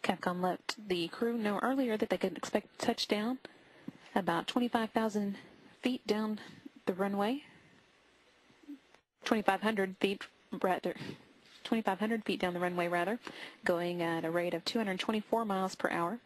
Capcom let the crew know earlier that they could expect touchdown about 25,000 feet down the runway. 2,500 feet rather. 2,500 feet down the runway rather, going at a rate of 224 miles per hour.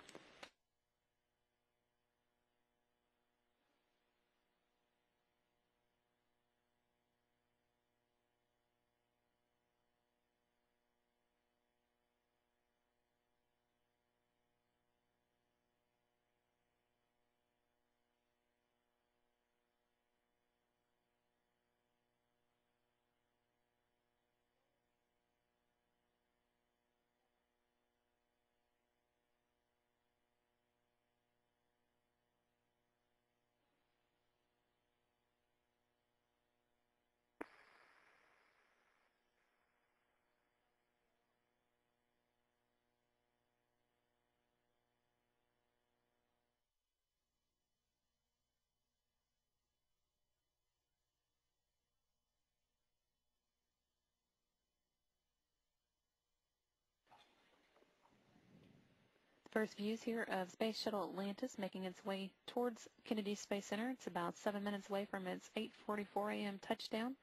First views here of Space Shuttle Atlantis making its way towards Kennedy Space Center. It's about 7 minutes away from its 8:44 a.m. touchdown,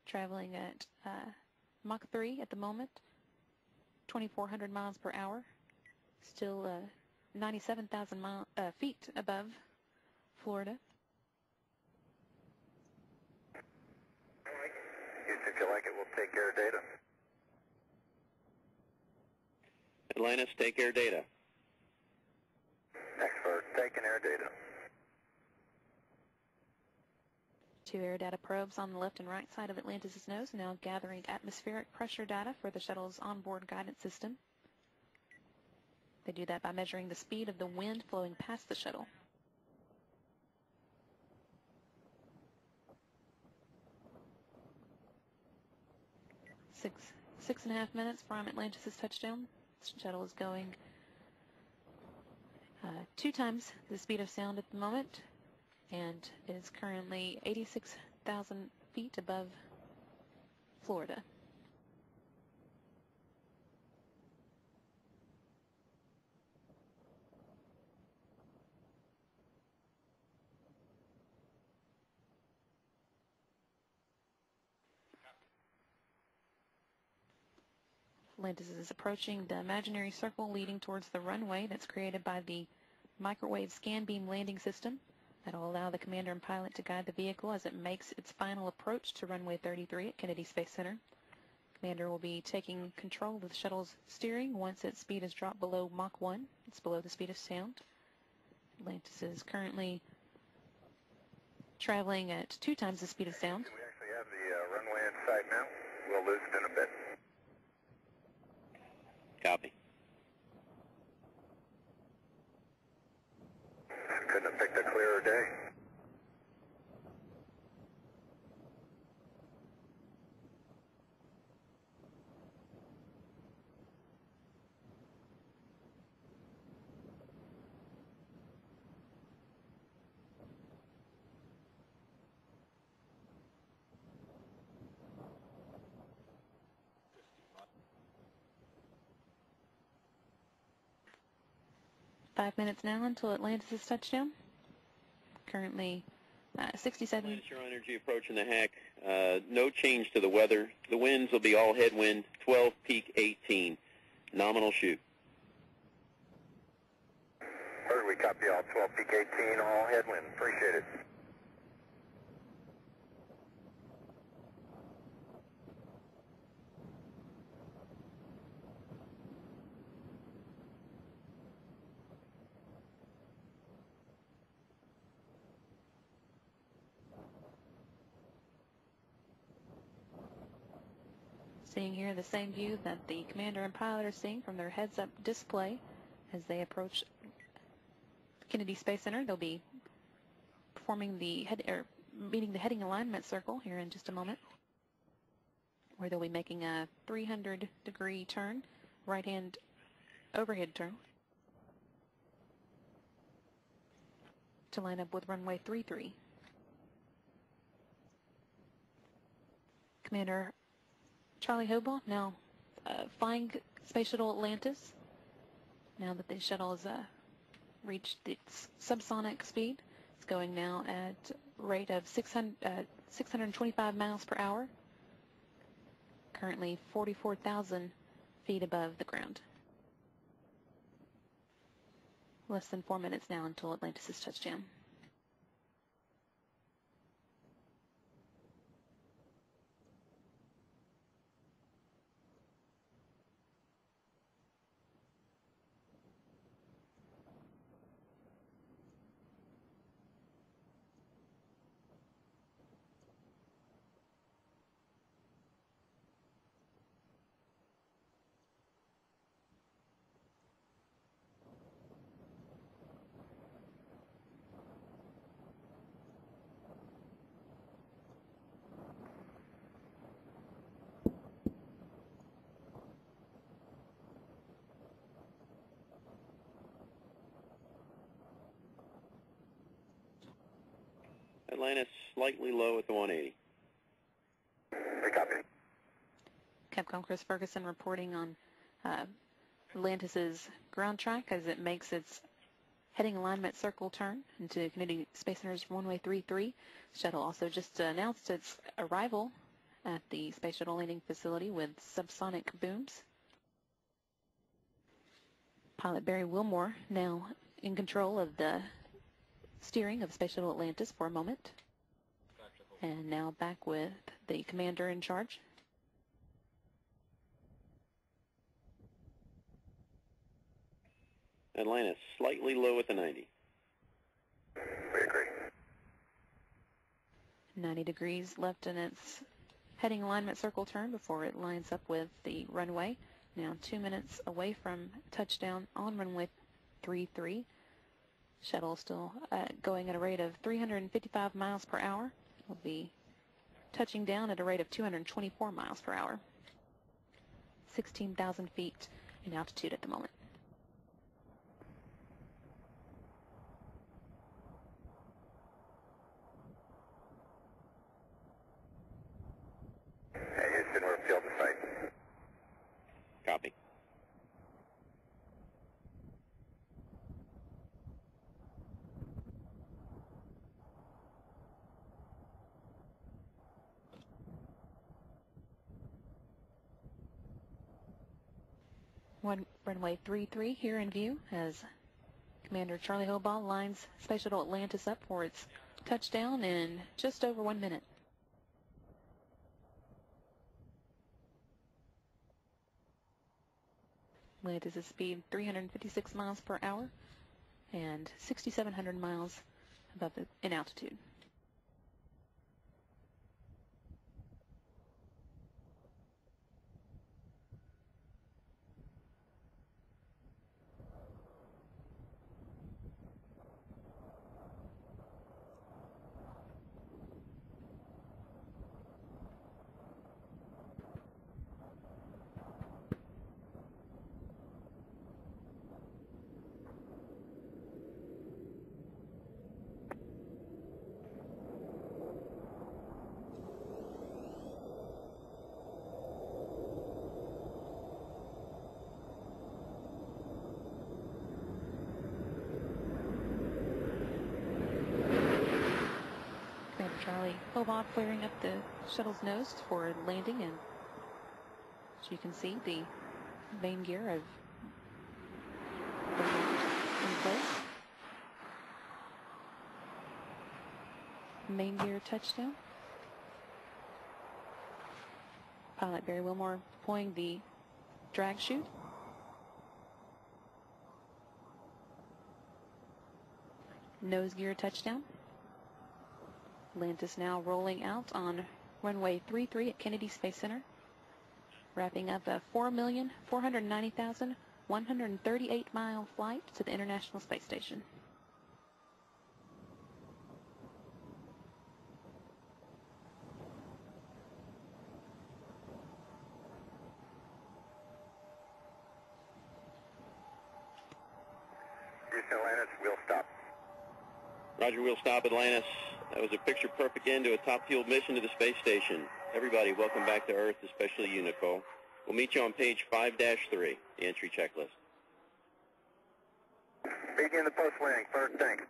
traveling at Mach 3 at the moment, 2,400 miles per hour, still 97,000 feet above Florida. Houston, if you like it, we'll take air data. Atlantis, take air data. Expert, taking air data. 2 air data probes on the left and right side of Atlantis' nose, now gathering atmospheric pressure data for the shuttle's onboard guidance system. They do that by measuring the speed of the wind flowing past the shuttle. Six and a half minutes from Atlantis' touchdown. The shuttle is going 2 times the speed of sound at the moment, and it is currently 86,000 feet above Florida. Atlantis is approaching the imaginary circle leading towards the runway that's created by the microwave scan beam landing system that will allow the commander and pilot to guide the vehicle as it makes its final approach to runway 33 at Kennedy Space Center. Commander will be taking control of the shuttle's steering once its speed is dropped below Mach 1. It's below the speed of sound. Atlantis is currently traveling at 2 times the speed of sound. We actually have the runway in sight now. We'll lose it in a bit. Copy. Couldn't have picked a clearer day. Five minutes now until Atlantis' touchdown. Currently 67. Atlantis, your energy approaching the hack. No change to the weather. The winds will be all headwind, 12, peak 18. Nominal shoot. Heard, we copy all 12 peak 18, all headwind. Appreciate it. Seeing here the same view that the commander and pilot are seeing from their heads-up display as they approach Kennedy Space Center. They'll be performing the meeting the heading alignment circle here in just a moment, where they'll be making a 300-degree turn, right-hand overhead turn, to line up with runway 33. Commander Charlie Hobaugh now flying Space Shuttle Atlantis Now that the shuttle has reached its subsonic speed, it's going now at a rate of 625 miles per hour, currently 44,000 feet above the ground. Less than 4 minutes now until Atlantis' touchdown. Atlantis slightly low at the 180. Copy. Capcom Chris Ferguson reporting on Atlantis' ground track as it makes its heading alignment circle turn into Kennedy Space Center's Runway 33. Shuttle also just announced its arrival at the Space Shuttle landing facility with subsonic booms. Pilot Barry Wilmore now in control of the steering of Space Shuttle Atlantis for a moment. And now back with the commander in charge. Atlantis slightly low at the 90. We agree. 90 degrees left in its heading alignment circle turn before it lines up with the runway. Now 2 minutes away from touchdown on runway 33. Shuttle still going at a rate of 355 miles per hour. Will be touching down at a rate of 224 miles per hour. 16,000 feet in altitude at the moment. Hey, Houston, we're field to site. Copy. Runway 33 here in view as Commander Charlie Hobaugh lines Space Shuttle Atlantis up for its touchdown in just over 1 minute. Atlantis' speed 356 miles per hour and 6,700 miles above in altitude. Charlie Hobaugh clearing up the shuttle's nose for landing, and as you can see, the main gear have been in place. Main gear touchdown. Pilot Barry Wilmore deploying the drag chute. Nose gear touchdown. Atlantis now rolling out on runway 33 at Kennedy Space Center, wrapping up a 4,490,138 mile flight to the International Space Station. Houston, Atlantis, we'll stop. Roger, we'll stop Atlantis. That was a picture-perfect end to a top-fueled mission to the space station. Everybody, welcome back to Earth, especially you, Nicole. We'll meet you on page 5-3, the entry checklist. Begin the post landing. First, thanks.